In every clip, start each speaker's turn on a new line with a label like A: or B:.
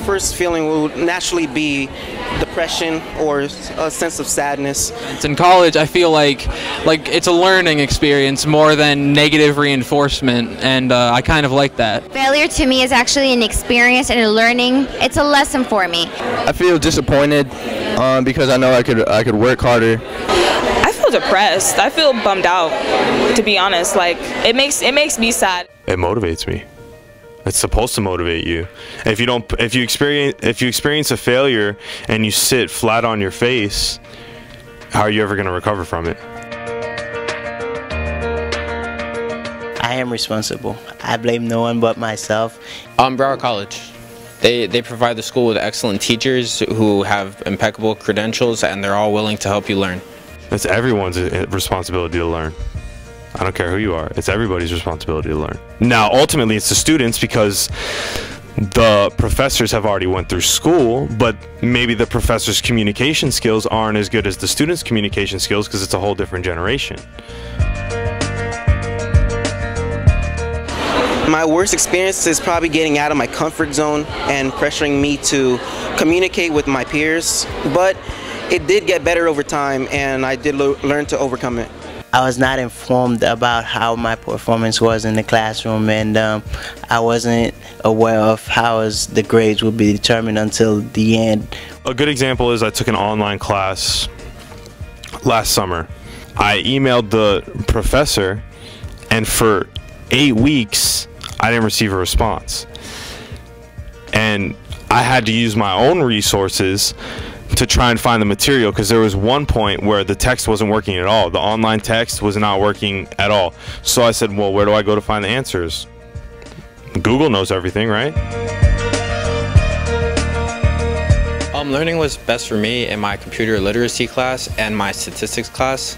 A: first feeling will naturally be depression or a sense of sadness.
B: In college, I feel like it's a learning experience more than negative reinforcement, and I kind of like that.
C: Failure to me is actually an experience and a learning. It's a lesson for me.
D: I feel disappointed because I know I could work harder.
E: I feel depressed. I feel bummed out, to be honest. Like it makes me sad.
F: It motivates me. It's supposed to motivate you. If you experience a failure and you sit flat on your face, how are you ever going to recover from it?
G: I am responsible. I blame no one but myself.
H: Broward College. They provide the school with excellent teachers who have impeccable credentials, and they're all willing to help you learn.
F: It's everyone's responsibility to learn. I don't care who you are. It's everybody's responsibility to learn. Now, ultimately, it's the students because the professors have already went through school, but maybe the professors' communication skills aren't as good as the students' communication skills because it's a whole different generation.
A: My worst experience is probably getting out of my comfort zone and pressuring me to communicate with my peers, but it did get better over time and I did learn to overcome it.
G: I was not informed about how my performance was in the classroom, and I wasn't aware of how the grades would be determined until the end.
F: A good example is I took an online class last summer. I emailed the professor, and for 8 weeks I didn't receive a response. And I had to use my own resources to try and find the material, because there was one point where the text wasn't working at all. The online text was not working at all. So I said, well, where do I go to find the answers? Google knows everything, right?
H: Learning was best for me in my computer literacy class and my statistics class.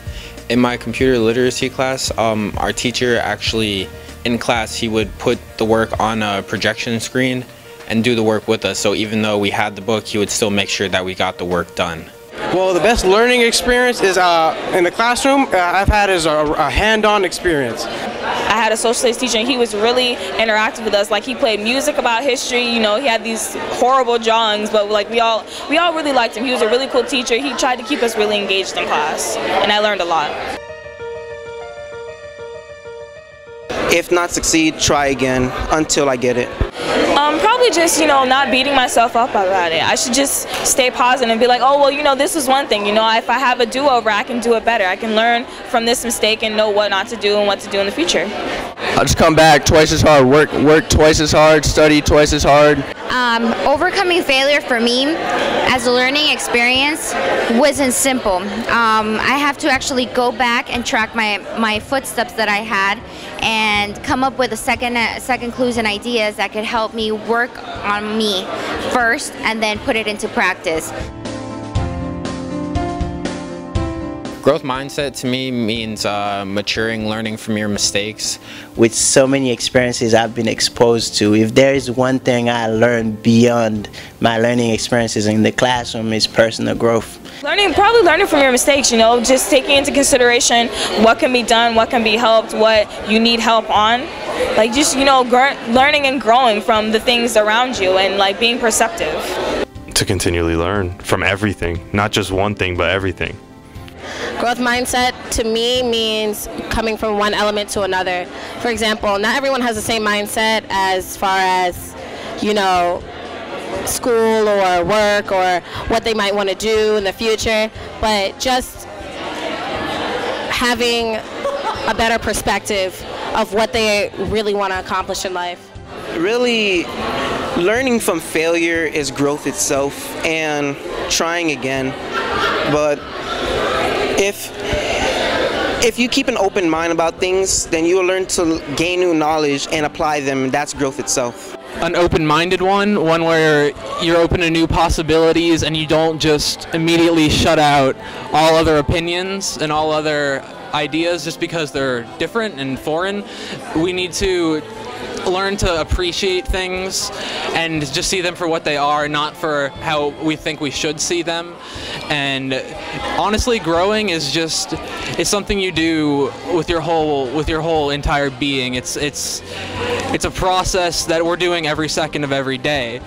H: In my computer literacy class, our teacher actually, in class, he would put the work on a projection screen and do the work with us. So even though we had the book, he would still make sure that we got the work done.
I: Well, the best learning experience is in the classroom I've had is a hand-on experience.
E: I had a social studies teacher and he was really interactive with us. Like he played music about history, you know, he had these horrible drawings, but like we all really liked him. He was a really cool teacher. He tried to keep us really engaged in class, and I learned a lot.
A: If not succeed, try again until I get it.
E: Probably just, you know, not beating myself up about it. I should just stay positive and be like, oh, well, you know, this is one thing. You know, if I have a do-over, I can do it better. I can learn from this mistake and know what not to do and what to do in the future.
D: I'll just come back twice as hard, work twice as hard, study twice as hard.
C: Overcoming failure for me as a learning experience wasn't simple. I have to actually go back and track my footsteps that I had and come up with second clues and ideas that could help me work on me first and then put it into practice.
H: Growth mindset to me means maturing, learning from your mistakes.
G: With so many experiences I've been exposed to, if there is one thing I learned beyond my learning experiences in the classroom, is personal growth.
E: Probably learning from your mistakes, you know, just taking into consideration what can be done, what can be helped, what you need help on. Like just, you know, learning and growing from the things around you and like being perceptive.
F: To continually learn from everything, not just one thing, but everything.
J: Growth mindset to me means coming from one element to another. For example, not everyone has the same mindset as far as, you know, school or work or what they might want to do in the future, but just having a better perspective of what they really want to accomplish in life.
A: Really, learning from failure is growth itself and trying again. But if you keep an open mind about things, then you will learn to gain new knowledge and apply them, and that's growth itself.
B: An open-minded one where you're open to new possibilities and you don't just immediately shut out all other opinions and all other ideas just because they're different and foreign. We need to learn to appreciate things and just see them for what they are, not for how we think we should see them. And honestly, growing is it's something you do with your whole entire being. It's a process that we're doing every second of every day.